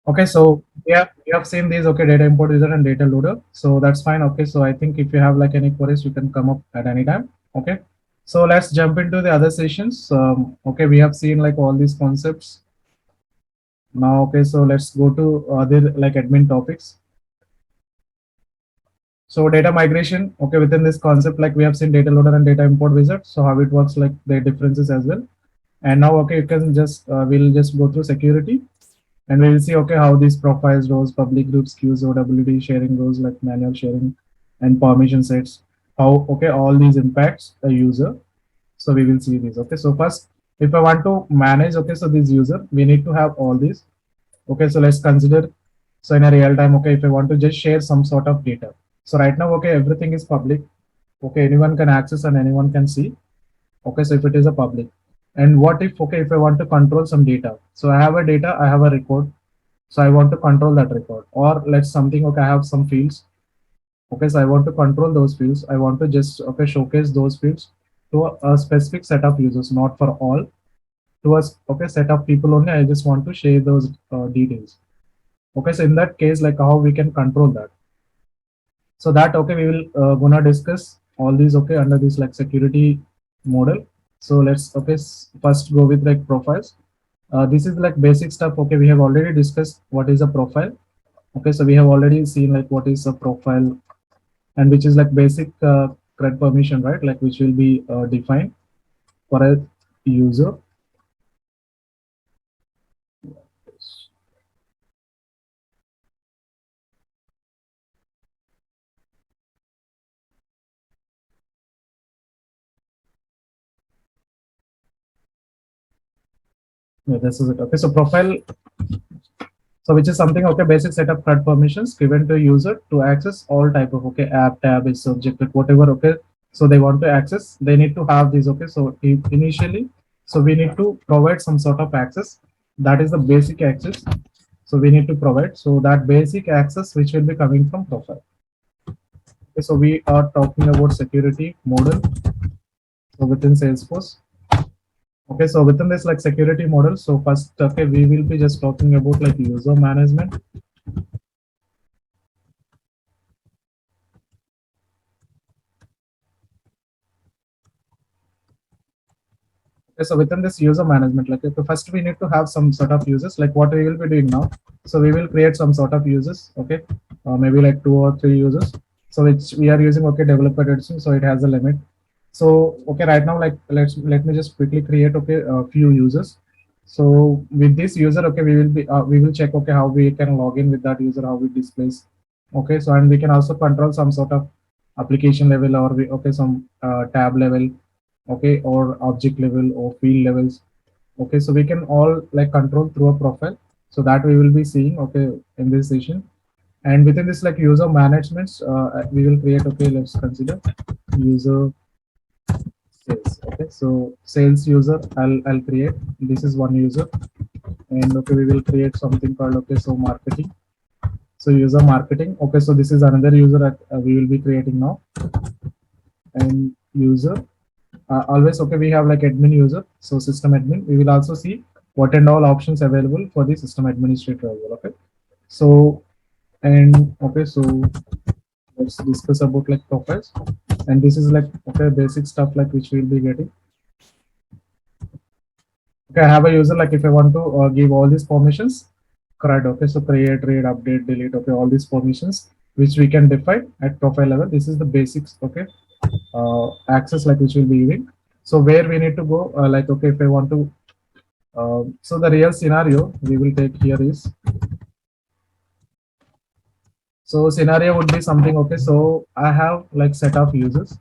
Okay, so yeah, we have seen these. Okay, data import user and data loader. So that's fine. Okay, so I think if you have like any queries, you can come up at any time. Okay, so let's jump into the other sessions. Okay, we have seen like all these concepts now. Okay, so let's go to other like admin topics. So data migration. Okay, within this concept, like we have seen data loader and data import wizard. So how it works, like the differences as well. And now, okay, you can just we'll just go through security. And we will see, okay, how these profiles, roles, public groups, queues, OWD, sharing roles like manual sharing and permission sets, how, okay, all these impacts a user. So we will see these. Okay, so first, if I want to manage, okay, so this user, we need to have all these. Okay, so let's consider, so in a real time, okay, if I want to just share some sort of data. So right now, okay, everything is public. Okay, anyone can access and anyone can see. Okay, so if it is a public. And what if, okay, if I want to control some data. So I have a data, I have a record, so I want to control that record, or let's something, okay, I have some fields. Okay, so I want to control those fields. I want to just, okay, showcase those fields to a specific set of users, not for all, to a okay, set of people only. I just want to share those details. Okay, so in that case, like how we can control that. So that, okay, we will gonna discuss all these, okay, under this like security model. So let's, okay, first go with like profiles. This is like basic stuff. Okay, we have already discussed what is a profile. Okay, so we have already seen like what is a profile, and which is like basic CRUD permission, right? Like which will be defined for a user. Yeah, this is it. Okay, so profile, so which is something, okay, basic set of CRUD permissions given to a user to access all type of, okay, app, tab, is subject, like whatever, okay, so they want to access, they need to have these. Okay, so initially, so we need to provide some sort of access, that is the basic access. So we need to provide, so that basic access which will be coming from profile. Okay, so we are talking about security model. So within Salesforce. Okay, so within this like security model, so first, okay, we will be just talking about like user management. Okay, so within this user management, like okay, first we need to have some sort of users, like what we will be doing now. So we will create some sort of users, okay, maybe like 2 or 3 users. So which we are using, okay, developer edition, so it has a limit. So okay, right now, like let me just quickly create, okay, a few users. So with this user, okay, we will check, okay, how we can log in with that user, how we displays. Okay, so and we can also control some sort of application level, or we, okay, some tab level, okay, or object level or field levels. Okay, so we can all like control through a profile. So that we will be seeing, okay, in this session. And within this like user management, we will create, okay, let's consider user sales. Okay, so sales user, I'll create, this is one user. And okay, we will create something called, okay, so marketing. So user marketing. Okay, so this is another user that we will be creating now. And user, always, okay, we have like admin user, so system admin. We will also see what and all options available for the system administrator as well. Okay, so and okay, so let's discuss about like profiles. And this is like, okay, basic stuff like which we'll be getting. Okay, I have a user, like if I want to give all these permissions, CRUD. Okay, so create, read, update, delete. Okay, all these permissions which we can define at profile level. This is the basics. Okay, access like which will be giving. So where we need to go, like okay, if I want to, so the real scenario we will take here is, so scenario would be something, okay, so I have like set of users.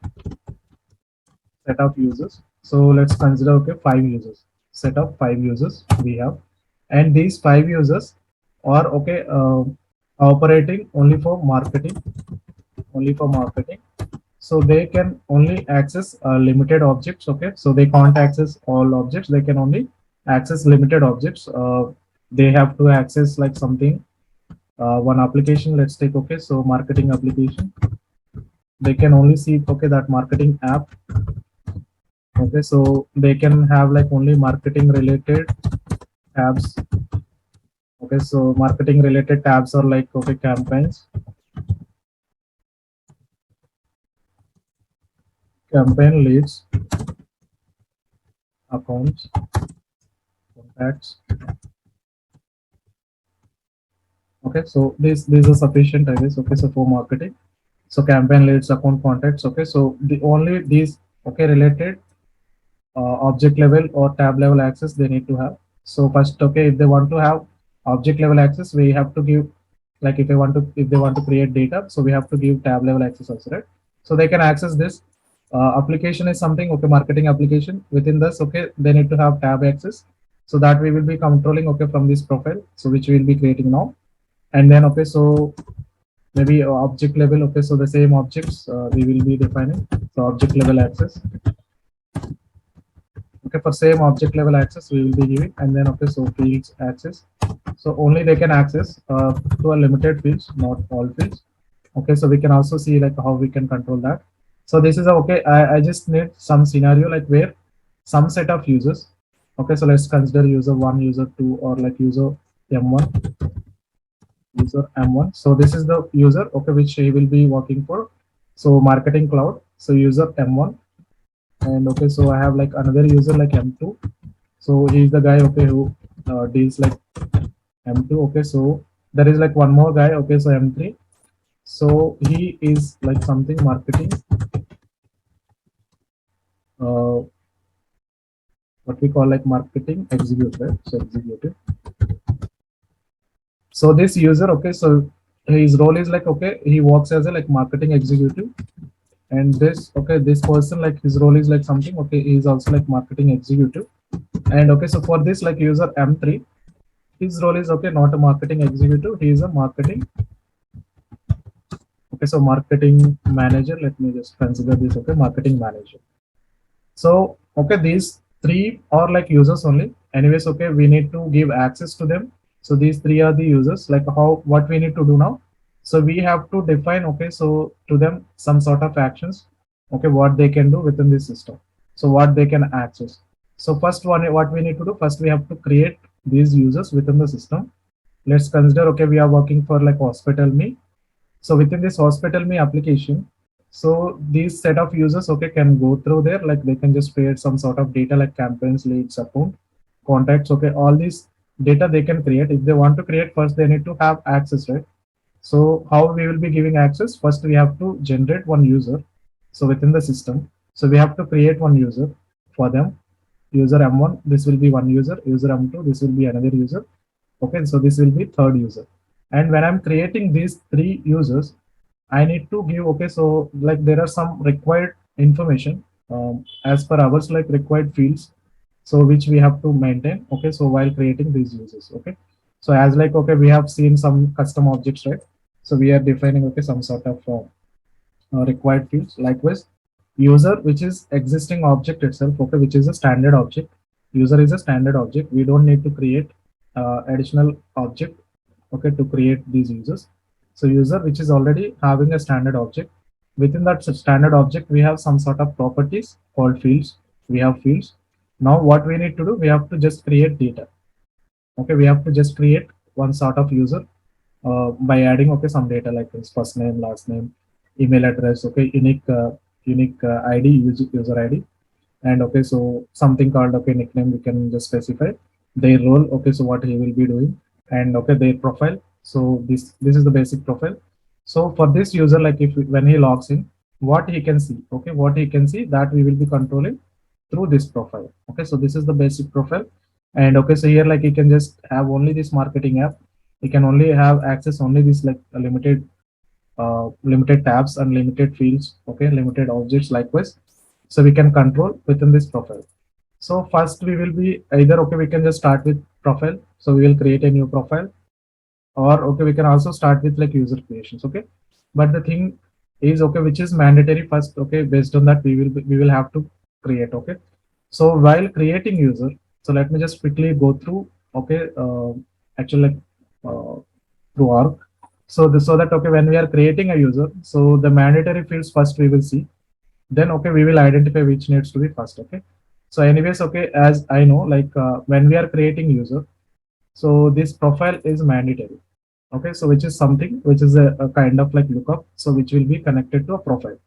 So let's consider, okay, 5 users, set of 5 users we have. And these 5 users are, okay, operating only for marketing. So they can only access limited objects. Okay, so they can't access all objects, they can only access limited objects. They have to access like something, one application, let's take, okay, so marketing application. They can only see, okay, that marketing app. Okay, so they can have like only marketing related tabs. Okay, so marketing related tabs are like, okay, campaigns, campaign leads, accounts, contacts. Okay, so these are sufficient, I guess. Okay, so for marketing, so campaign leads, account contacts. Okay, so the only these, okay, related object level or tab level access they need to have. So first, okay, if they want to have object level access, we have to give, like if they want to create data, so we have to give tab level access also, right? So they can access this. Application is something, okay, marketing application. Within this, okay, they need to have tab access, so that we will be controlling, okay, from this profile, so which we will be creating now. And then, okay, so maybe object level, okay, so the same objects we will be defining. So object level access, okay, for same object level access we will be giving. And then, okay, so fields access, so only they can access to a limited fields, not all fields. Okay, so we can also see like how we can control that. So this is a, okay, I just need some scenario like where some set of users, okay, so let's consider user 1, user 2, or like user m1, user m1. So this is the user, okay, which he will be working for. So marketing cloud, so user m1. And okay, so I have like another user like m2. So he's the guy, okay, who deals like m2. Okay, so there is like one more guy, okay, so m3. So he is like something marketing, what we call like marketing executive, right? So executive. So this user, okay, so his role is like, okay, he works as a like marketing executive. And this, okay, this person, like his role is like something, okay, he is also like marketing executive. And okay, so for this like user m3, his role is, okay, not a marketing executive, he is a marketing, okay, so marketing manager. Let me just consider this, okay, marketing manager. So okay, these three are like users only. Anyways, okay, we need to give access to them. So these three are the users. Like how, what we need to do now. So we have to define, okay, so to them some sort of actions, okay, what they can do within this system. So what they can access. So first one, what we need to do, first we have to create these users within the system. Let's consider, okay, we are working for like hospital me. So within this hospital me application, so these set of users, okay, can go through there, like they can just create some sort of data like campaigns, leads, account, contacts, okay, all these data they can create. If they want to create, first they need to have access, right? So how we will be giving access? First we have to generate one user. So within the system, so we have to create one user for them. User m1, this will be one user. User m2, this will be another user. Okay, so this will be third user. And when I'm creating these three users, I need to give, okay, so like there are some required information as per ours, like required fields, so which we have to maintain, okay, so while creating these users. Okay, so as like, okay, we have seen some custom objects, right? So we are defining, okay, some sort of required fields. Likewise, user, which is existing object itself, okay, which is a standard object. User is a standard object, we don't need to create additional object, okay, to create these users. So user, which is already having a standard object. Within that standard object, we have some sort of properties called fields. We have fields. Now what we need to do, we have to just create data. Okay, we have to just create one sort of user by adding, okay, some data like his first name, last name, email address, okay, unique id, user id. And okay, so something called, okay, nickname, we can just specify their role, okay, so what he will be doing. And okay, their profile. So this is the basic profile. So for this user, like if when he logs in, what he can see, okay, what he can see, that we will be controlling through this profile. Okay, so this is the basic profile. And okay, so here like he can just have only this marketing app. He can only have access only this like a limited tabs and limited fields, okay, limited objects. Likewise, so we can control within this profile. So first we will be either, okay, we can just start with profile, so we will create a new profile. Or okay, we can also start with like user creations. Okay, but the thing is, okay, which is mandatory first, okay, based on that we will have to create. Okay, so while creating user, so let me just quickly go through, okay, actually like through org. So so that, okay, when we are creating a user, so the mandatory fields first we will see. Then okay, we will identify which needs to be first. Okay, so anyways, okay, as I know, like when we are creating user, So this profile is mandatory. Okay, so which is something which is a kind of like lookup, so which will be connected to a profile.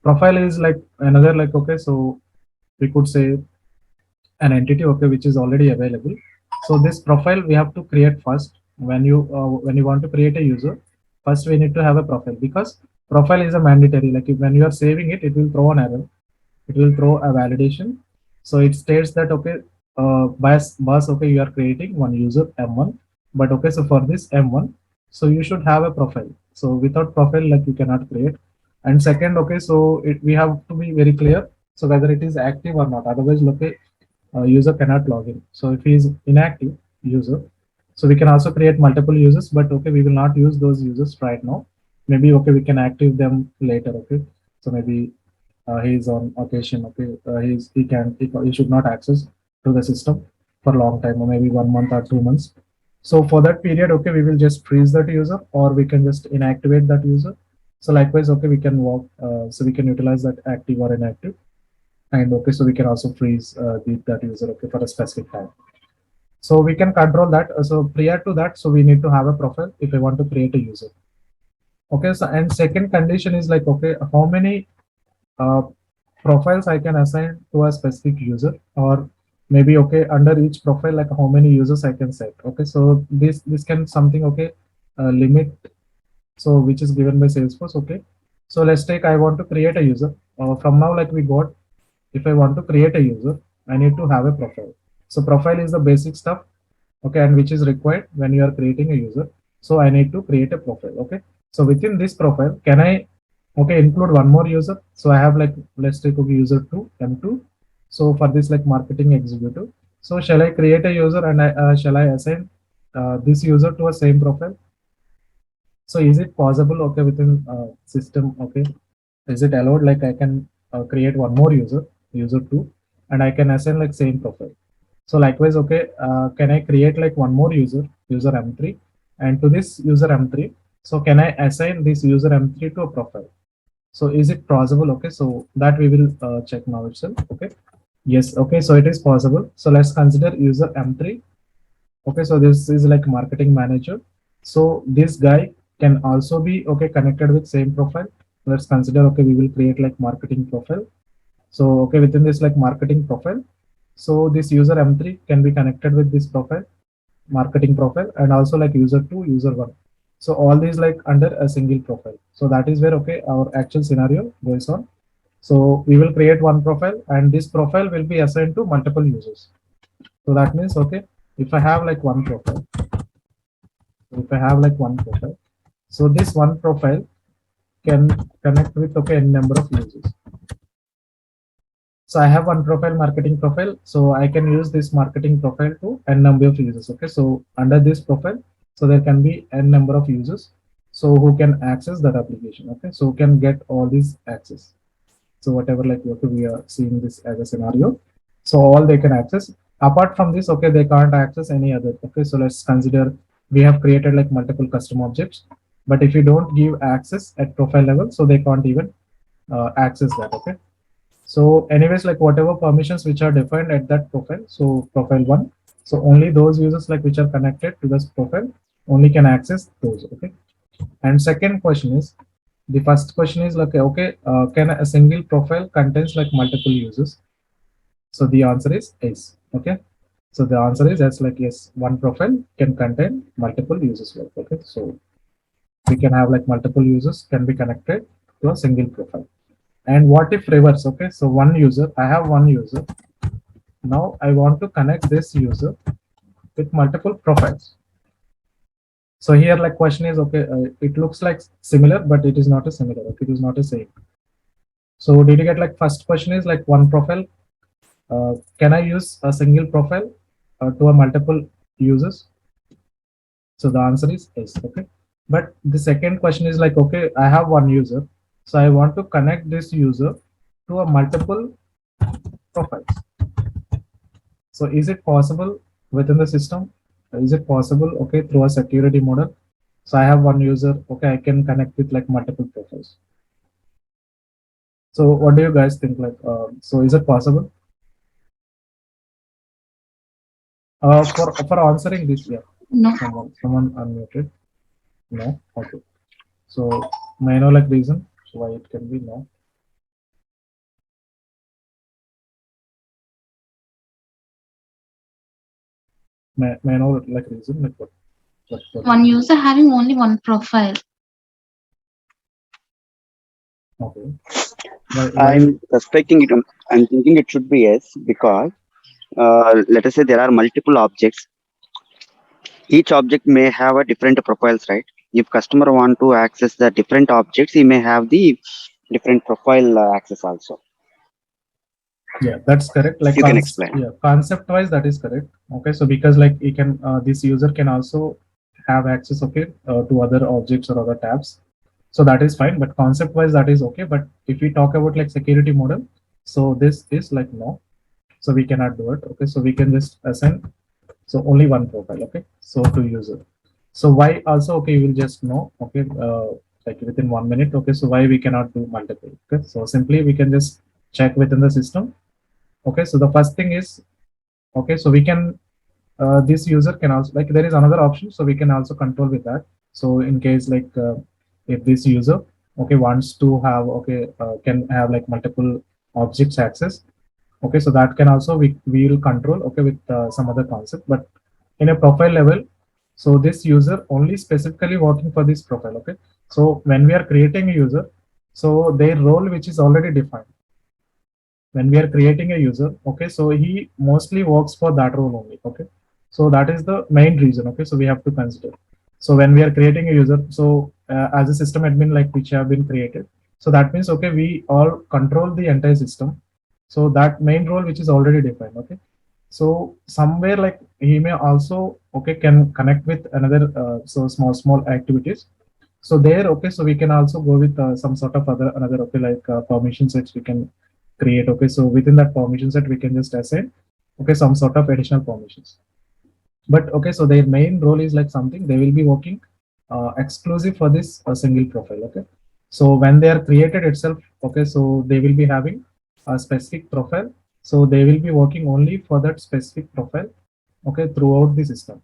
Profile is like another like, okay, so we could say an entity, okay, which is already available. So this profile we have to create first. When you want to create a user, first we need to have a profile, because profile is a mandatory. Like if, when you are saving it, it will throw an error, it will throw a validation. So it states that, okay, boss, okay, you are creating one user m1, but okay, so for this m1, so you should have a profile. So without profile, like you cannot create. And second, okay, so we have to be very clear, so whether it is active or not. Otherwise, okay, user cannot log in. So if he is inactive user, so we can also create multiple users, but okay, we will not use those users right now. Maybe okay, we can active them later. Okay, so maybe he is on occasion. Okay, he should not access to the system for a long time, or maybe 1 month or 2 months. So for that period, okay, we will just freeze that user, or we can just inactivate that user. So likewise, okay, we can work. So we can utilize that active or inactive. And okay, so we can also freeze that user, okay, for a specific time. So we can control that. So prior to that, so we need to have a profile if I want to create a user. Okay, so and second condition is like, okay, how many uh, profiles I can assign to a specific user, or maybe okay, under each profile, like how many users I can set. Okay, so this can something, okay, limit, so which is given by Salesforce. Okay, so let's take, I want to create a user. From now, like we got, if I want to create a user, I need to have a profile. So profile is the basic stuff, okay, and which is required when you are creating a user. So I need to create a profile. Okay, so within this profile, can I, okay, include one more user? So I have like, let's take okay, user 2 m2. So for this like marketing executive, so shall I create a user, and shall I assign this user to a same profile? So is it possible, okay, within system, okay, is it allowed, like I can create one more user, user 2, and I can assign like same profile. So likewise, okay, can I create like one more user, user m3, and to this user m3, so can I assign this user m3 to a profile? So is it possible? Okay, so that we will check now itself. Okay, yes, okay, so it is possible. So let's consider user m3. Okay, so this is like marketing manager. So this guy can also be okay connected with same profile. Let's consider, okay, we will create like marketing profile. So okay, within this like marketing profile, so this user m3 can be connected with this profile, marketing profile, and also like user 2, user 1. So all these like under a single profile. So that is where, okay, our actual scenario goes on. So we will create one profile, and this profile will be assigned to multiple users. So that means, okay, if I have like one profile, if I have like one profile, so this one profile can connect with, okay, n number of users. So I have one profile, marketing profile. So I can use this marketing profile to n number of users. Okay, so under this profile, so there can be n number of users, so who can access that application. Okay, so who can get all these access. So whatever like, okay, we are seeing this as a scenario. So all they can access. Apart from this, okay, they can't access any other. Okay, so let's consider we have created like multiple custom objects, but if you don't give access at profile level, so they can't even access that. Okay, so anyways, like whatever permissions which are defined at that profile, so profile one, so only those users like which are connected to this profile only can access those. Okay, and second question is, the first question is like, okay, can a single profile contains like multiple users? So the answer is yes. Okay, so the answer is yes, like yes, one profile can contain multiple users. Like, okay, so we can have like multiple users can be connected to a single profile. And what if reverse? Okay, so one user, I have one user. Now I want to connect this user with multiple profiles. So here like question is, okay, it looks like similar, but it is not a similar. Okay, it is not a same. So did you get like first question is like one profile? Can I use a single profile to a multiple users? So the answer is yes. Okay, but the second question is like, okay, I have one user, so I want to connect this user to a multiple profiles. So is it possible within the system? Is it possible, okay, through a security model? So I have one user, okay, I can connect with like multiple profiles. So what do you guys think? Like, so is it possible? For answering this, yeah. No. Someone unmuted. No. Okay. So may I know like reason why it can be no? May I know like reason like what One user having only one profile. okay. Why I'm suspecting it. I'm thinking it should be yes because let us say there are multiple objects. Each object may have a different profiles, right? If customer want to access the different objects, he may have the different profile access also. yeah, that's correct. Like You can explain. yeah, concept wise that is correct. Okay, so because like you can this user can also have access okay to other objects or other tabs. So that is fine, but concept wise that is okay. But if we talk about like security model, so this is like no, so we cannot do it. Okay, so we can just assign so only one profile. Okay, so to user. So why also okay, you will just know okay like within 1 minute. Okay, so why we cannot do multiple? Okay, so simply we can just check within the system. Okay, so the first thing is okay, so we can this user can also like there is another option, so we can also control with that. So in case like if this user okay wants to have okay can have like multiple objects access. Okay, so that can also we will control okay with some other concept, but in a profile level, so this user only specifically working for this profile. Okay, so when we are creating a user, so their role which is already defined when we are creating a user. Okay, so he mostly works for that role only. Okay, so that is the main reason. Okay, so we have to consider. So when we are creating a user, so as a system admin like which have been created, so that means okay we all control the entire system. So that main role which is already defined. Okay, so somewhere like he may also okay can connect with another so small activities. So there okay, so we can also go with some sort of other another okay like permission sets we can create. Okay, so within that permission set we can just assign okay some sort of additional permissions. But okay, so their main role is like something they will be working exclusive for this single profile. Okay, so when they are created itself, okay, so they will be having a specific profile, so they will be working only for that specific profile okay throughout the system.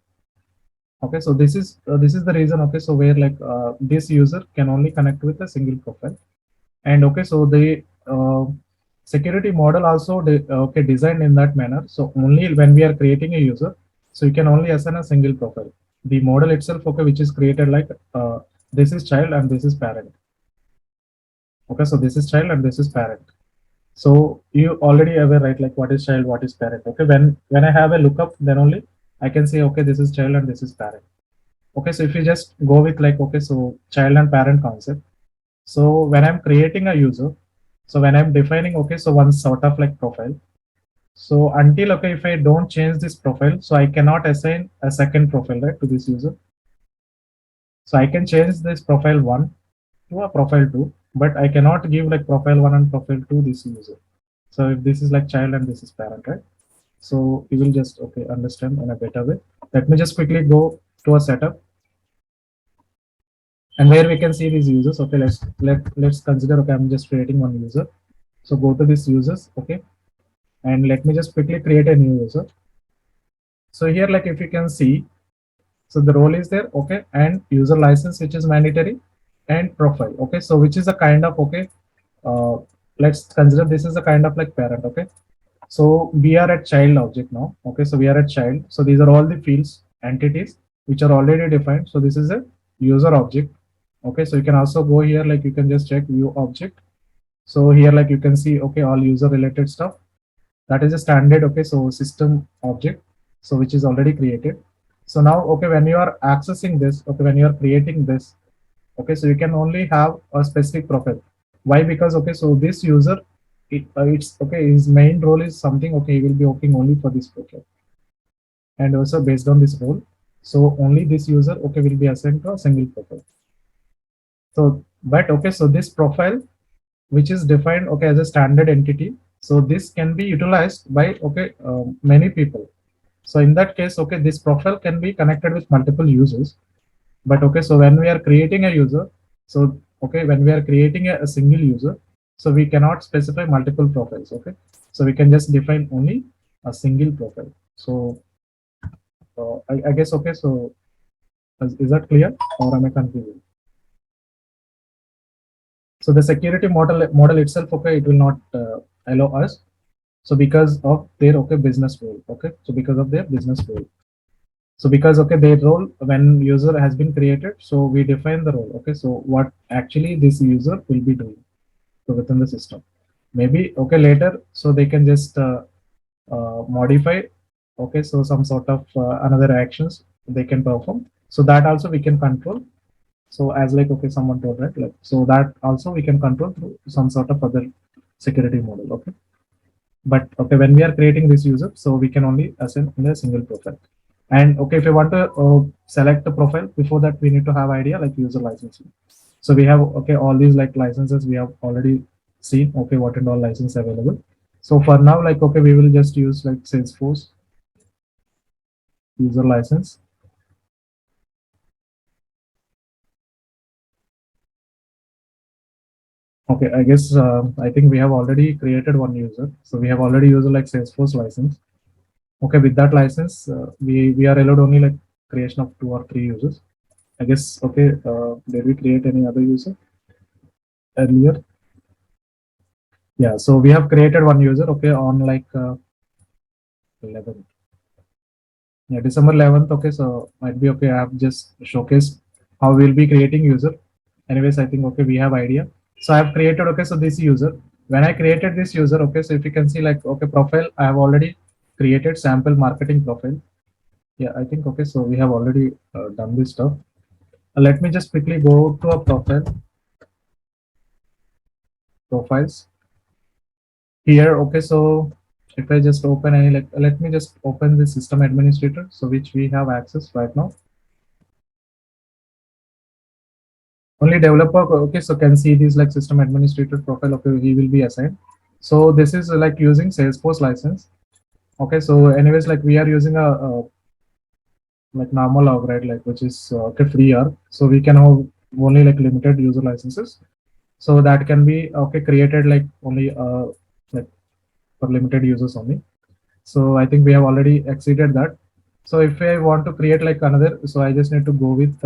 Okay, so this is the reason. Okay, so where like this user can only connect with a single profile. And okay, so the security model also okay designed in that manner. So only when we are creating a user, so you can only assign a single profile. The model itself okay which is created like this is child and this is parent. Okay, so this is child and this is parent. So you already aware right like what is child, what is parent. Okay, when I have a lookup, then only I can say okay this is child and this is parent. Okay, so if you just go with like okay, so child and parent concept. So when I'm creating a user, so when I'm defining okay, so one sort of like profile. So until okay, if I don't change this profile, so I cannot assign a second profile right to this user. So I can change this profile one to a profile two, but I cannot give like profile one and profile two this user. So if this is like child and this is parent, right? So you will just okay understand in a better way. Let me just quickly go to a setup and where we can see these users. Okay, let's consider okay I'm just creating one user. So go to this users. Okay, and let me just quickly create a new user. So here like if you can see, so the role is there. Okay, and user license which is mandatory, and profile. Okay, so which is a kind of okay uh, let's consider this is a kind of like parent. Okay, so we are at child object now. Okay, so we are at child, so these are all the fields entities which are already defined. So this is a user object. Okay, so you can also go here like you can just check view object. So here like you can see okay all user related stuff. That is a standard okay so system object, so which is already created. So now okay when you are accessing this, okay when you are creating this, okay so you can only have a specific profile. Why? Because okay so this user it's okay his main role is something okay he will be working only for this profile. And also based on this role, so only this user okay will be assigned to a single profile. So but okay so this profile which is defined okay as a standard entity, so this can be utilized by okay many people. So in that case okay this profile can be connected with multiple users. But okay so when we are creating a user, so okay when we are creating a single user, so we cannot specify multiple profiles. Okay, so we can just define only a single profile. So I guess okay so Is that clear, or am I confused? So the security model itself, okay, it will not allow us. So because of their business role, okay. So because of their business role. So because their role when user has been created, so we define the role, okay. So what actually this user will be doing, so within the system, maybe later, so they can just modify, okay. So some sort of another actions they can perform. So that also we can control. So as like someone told, right, like, so that also we can control through some sort of other security model, okay. But when we are creating this user, so we can only assign in a single profile. And if you want to select the profile, before that we need to have idea like user licensing. So we have all these like licenses we have already seen, what and all license available. So for now, like we will just use like Salesforce user license. Okay, I guess I think we have already created one user. So we have already used like Salesforce license. Okay, with that license, we are allowed only like creation of 2 or 3 users. I guess did we create any other user earlier? Yeah, so we have created one user, on like 11th. Yeah, December 11th. Okay, so might be I have just showcased how we'll be creating user. Anyways, I think we have idea. So I have created so this user. When I created this user, so if you can see like profile, I have already created sample marketing profile. Yeah, I think so we have already done this stuff. Let me just quickly go to a profiles here. Okay, so if I just open any like, let me just open the system administrator, so which we have access right now. Only developer, okay, so can see this like system administrator profile, okay, he will be assigned. So this is like using Salesforce license. Okay, so anyways, like we are using a like normal org, right, like which is free org. So we can have only like limited user licenses. So that can be created like only like for limited users only. So I think we have already exceeded that. So if I want to create like another, so I just need to go with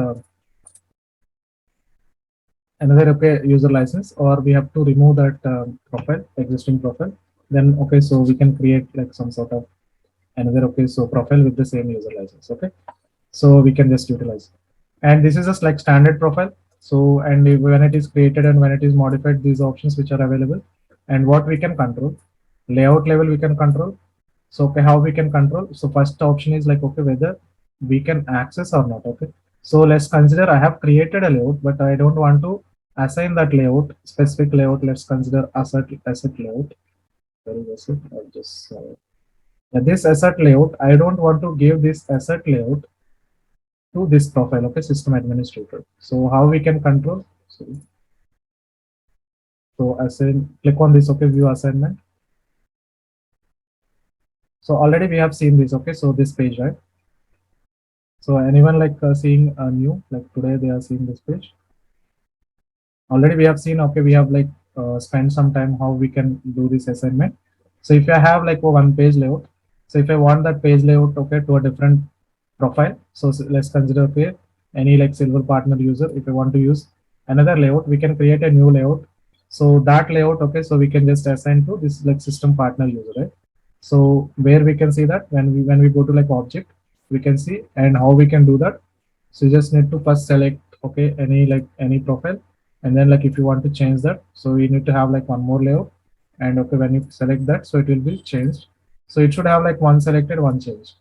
another user license, or we have to remove that profile, existing profile. Then so we can create like some sort of another so profile with the same user license. Okay, so we can just utilize, and this is just like standard profile. So and when it is created and when it is modified, these options which are available, and what we can control, layout level we can control. So how we can control, so first option is like whether we can access or not. Okay, so let's consider I have created a layout, but I don't want to assign that layout, specific layout. Let's consider asset layout. Where is asset? I'll just this asset layout, I don't want to give this asset layout to this profile, okay, system administrator. So how we can control, so assign, click on this, okay, view assignment. So already we have seen this, okay, so this page, right? So anyone like seeing a new, like today they are seeing this page. Already we have seen, okay, we have like spent some time how we can do this assignment. So if I have like a one page layout, so if I want that page layout, okay, to a different profile, so let's consider, okay, any like silver partner user, if I want to use another layout, we can create a new layout. So that layout, okay, so we can just assign to this like system partner user, right? So where we can see that when we go to like object, we can see, and how we can do that. So you just need to first select any profile, and then like if you want to change that, so you need to have like one more layout, and when you select that, so it will be changed. So it should have like one selected, one changed.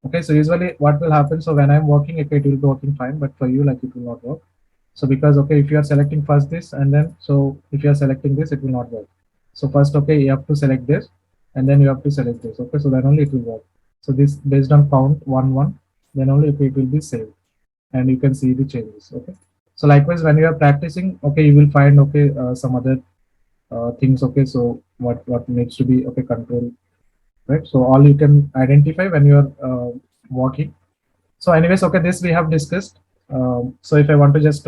Okay, so usually what will happen, so when I'm working, okay, it will be working fine, but for you like it will not work. So because if you are selecting first this, and then so if you are selecting this, it will not work. So first you have to select this, and then you have to select this. Okay, so then only it will work. So this based on count 1 1, then only it will be saved, and you can see the changes. Okay, so likewise when you are practicing, okay, you will find some other things. Okay, so what needs to be control, right? So all you can identify when you are walking. So anyways, okay, this we have discussed. So if I want to just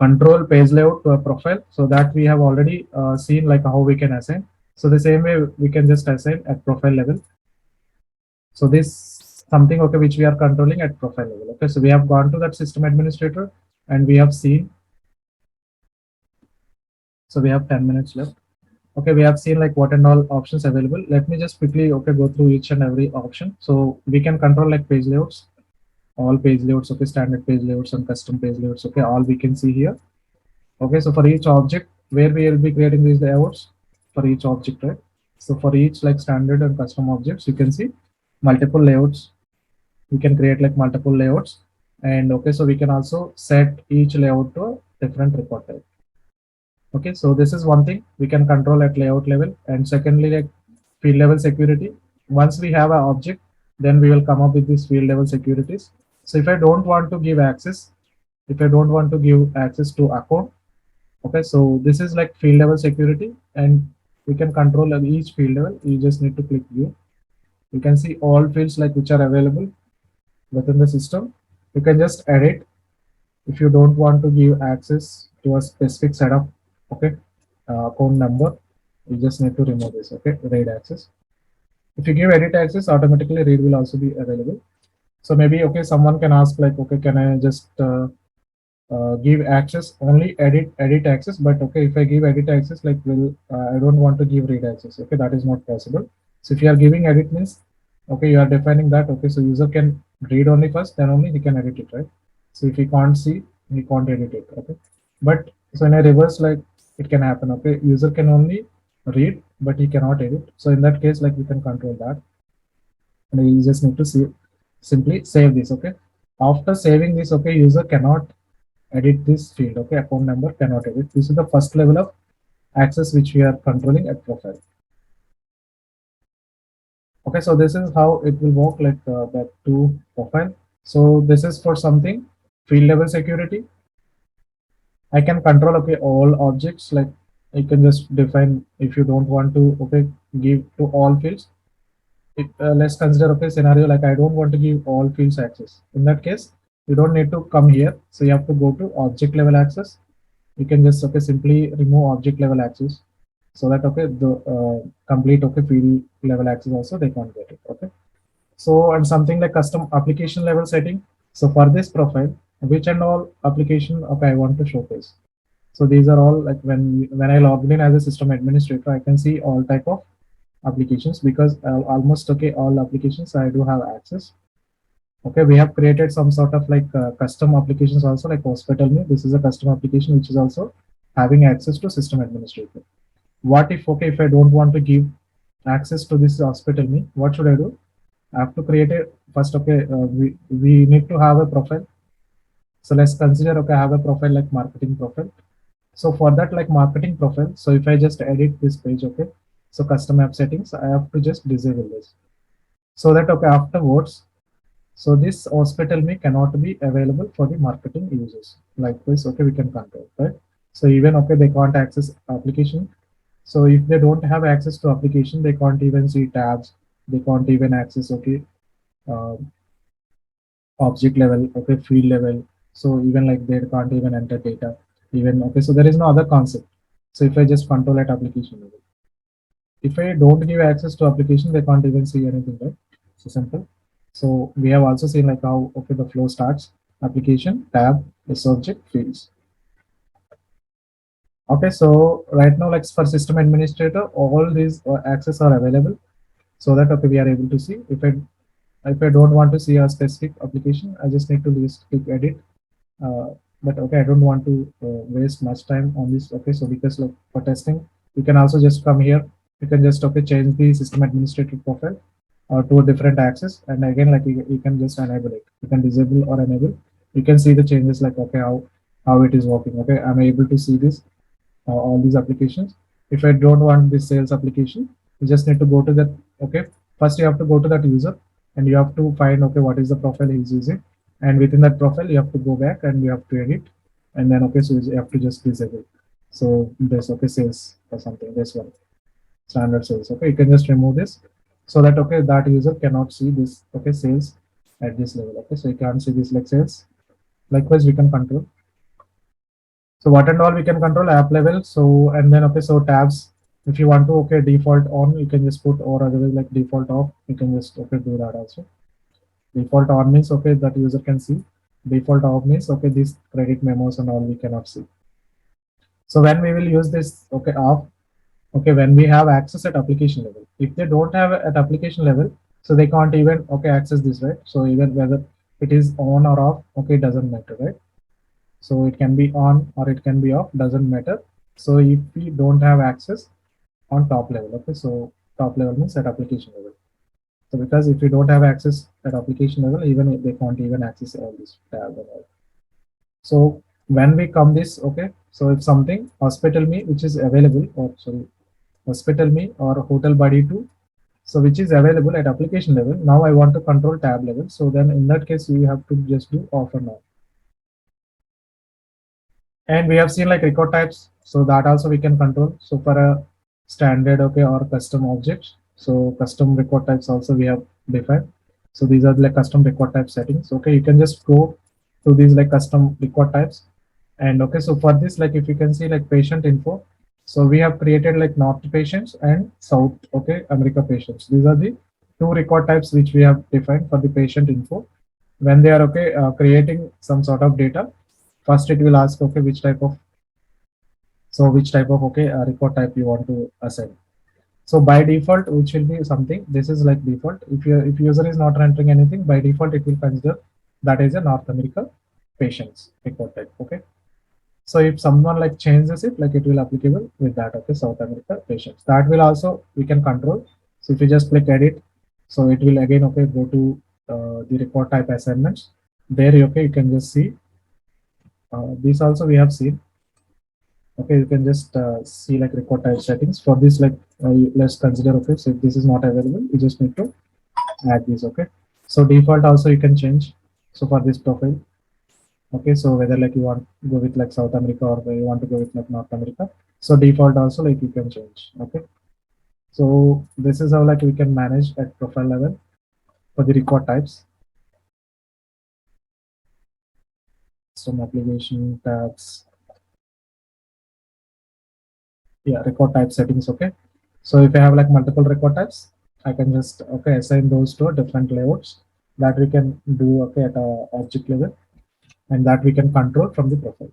control page layout to a profile, so that we have already seen like how we can assign. So the same way we can just assign at profile level. So this something okay which we are controlling at profile level. Okay, so we have gone to that system administrator and we have seen, so we have 10 minutes left. Okay, we have seen like what and all options available. Let me just quickly okay go through each and every option. So we can control like page layouts, all page layouts, okay, standard page layouts and custom page layouts, okay, all we can see here. Okay, so for each object where we will be creating these layouts for each object, right? So for each like standard and custom objects, you can see multiple layouts. We can create like multiple layouts, and okay, so we can also set each layout to a different report type. Okay, so this is one thing we can control at layout level. And secondly, like field level security. Once we have an object, then we will come up with these field level securities. So if I don't want to give access, if I don't want to give access to account, okay, so this is like field level security, and we can control each field level. You just need to click view. You can see all fields like which are available within the system. You can just edit if you don't want to give access to a specific set of okay account number. You just need to remove this, okay, read access. If you give edit access, automatically read will also be available. So maybe okay, someone can ask like, okay, can I just give access only edit access? But okay, if I give edit access, like will I don't want to give read access. Okay, that is not possible. So if you are giving edit means okay, you are defining that okay, so user can read only first, then only he can edit it, right? So if he can't see, he can't edit it. Okay, but so in a reverse, like it can happen. Okay, user can only read, but he cannot edit. So in that case, like we can control that, and you just need to see simply save this. Okay, after saving this, okay, user cannot edit this field. Okay, account number cannot edit. This is the first level of access which we are controlling at profile. Okay, so this is how it will work like back to profile. So this is for something field level security. I can control okay all objects, like you can just define if you don't want to okay give to all fields. Let's consider okay scenario like I don't want to give all fields access. In that case, you don't need to come here. So you have to go to object level access. You can just okay simply remove object level access, so that okay the complete okay field level access also they can't get it. Okay, so and something like custom application level setting. So for this profile, which and all application okay I want to showcase. So these are all like when I log in as a system administrator, I can see all type of applications, because almost okay all applications I do have access. Okay, we have created some sort of like custom applications also, like hospital me. This is a custom application which is also having access to system administrator. What if okay if I don't want to give access to this hospital me, what should I do? I have to create a first okay we need to have a profile. So let's consider okay I have a profile like marketing profile. So for that like marketing profile, so if I just edit this page, okay, so custom app settings, I have to just disable this, so that okay afterwards, so this hospital me cannot be available for the marketing users. Like this, okay, we can control, right? So even okay they can't access application. So if they don't have access to application, they can't even see tabs, they can't even access okay uh, object level, okay, field level. So even like they can't even enter data, even okay. So there is no other concept. So if I just control at application level, if I don't give access to application, they can't even see anything, right? So simple. So we have also seen like how okay the flow starts: application, tab, the subject, fields. Okay, so right now like for system administrator, all these access are available, so that okay we are able to see. If I don't want to see a specific application, I just need to just click edit. But okay, I don't want to waste much time on this. Okay, so because like for testing, you can also just come here. You can just okay change the system administrator profile to a different access, and again like you can just enable it. You can disable or enable. You can see the changes like okay how it is working. Okay, I'm able to see this all these applications. If I don't want this sales application, you just need to go to that. Okay, first you have to go to that user and you have to find okay what is the profile he's using, and within that profile you have to go back and you have to edit, and then okay so you have to just disable. So this okay sales or something, this one standard sales. Okay, you can just remove this, so that okay that user cannot see this okay sales at this level. Okay, so you can't see this like sales. Likewise we can control. So what and all we can control app level. So and then okay so tabs, if you want to okay default on, you can just put, or otherwise like default off, you can just okay do that also. Default on means okay that user can see. Default off means okay these credit memos and all we cannot see. So when we will use this okay off, okay when we have access at application level. If they don't have at application level, so they can't even okay access this, right? So even whether it is on or off, okay, it doesn't matter, right? So it can be on or it can be off, doesn't matter. So if we don't have access on top level, okay, so top level means at application level. So because if you don't have access at application level, even if they can't even access all this tab and all. So when we come this, okay, so if something hospital me which is available, or sorry, hospital me or hotel buddy 2, so which is available at application level. Now I want to control tab level. So then in that case, you have to just do off and on. And we have seen like record types. So that also we can control. So for a standard, okay, or custom objects. So custom record types also we have defined. So these are like custom record type settings. Okay, you can just go to these like custom record types. And okay, so for this, like if you can see like patient info. So we have created like North patients and South, okay, America patients. These are the two record types which we have defined for the patient info. When they are okay creating some sort of data, first it will ask okay which type of okay record type you want to assign. So by default, which will be something, this is like default. If user is not entering anything, by default it will consider that is a North America patients record type. Okay. So if someone like changes it, like it will applicable with that. Okay, South America patients. That will also we can control. So if you just click edit, so it will again okay go to the record type assignments. There okay you can just see. These also we have seen. Okay, you can just see like record type settings for this. Like let's consider okay. So if this is not available, you just need to add this. Okay. So default also you can change. So for this profile. Okay, so whether like you want to go with like South America or you want to go with like North America. So default also like you can change. Okay. So this is how like we can manage at profile level for the record types. Some application tabs. Yeah, record type settings. Okay. So if I have like multiple record types, I can just okay assign those to different layouts that we can do okay at a object level, and that we can control from the profile.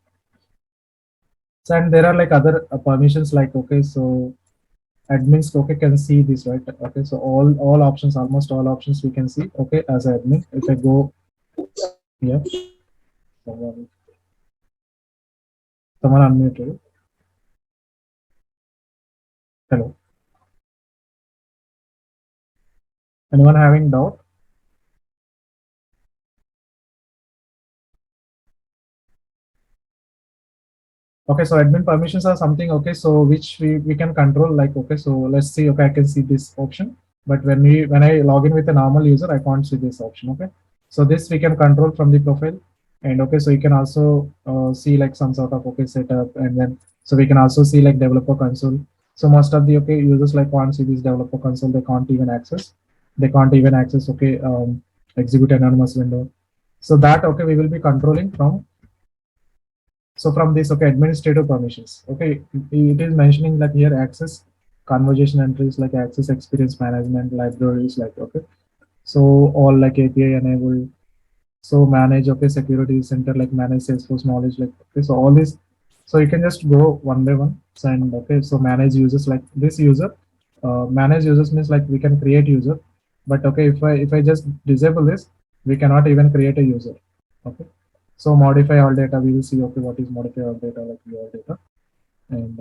So and there are like other permissions like okay so admins okay can see this, right? Okay, so all options, almost all options we can see okay as admin. If I go here, someone unmuted. Hello, anyone having doubt? Okay, so admin permissions are something okay so which we can control, like okay so let's see okay I can see this option, but when I log in with a normal user I can't see this option. Okay, so this we can control from the profile. And okay, so you can also see like some sort of okay setup, and then so we can also see like developer console. So most of the okay users like can't see this developer console, they can't even access okay execute anonymous window. So that okay we will be controlling from. So from this okay administrative permissions, okay it is mentioning like here access conversation entries, like access experience management libraries, like okay so all like API enabled. So manage okay security center, like manage Salesforce knowledge, like okay so all this. So you can just go one by one. So and okay so manage users, like this user manage users means like we can create user, but okay if I just disable this, we cannot even create a user. Okay, so modify all data, we will see okay what is modify all data, like your data. And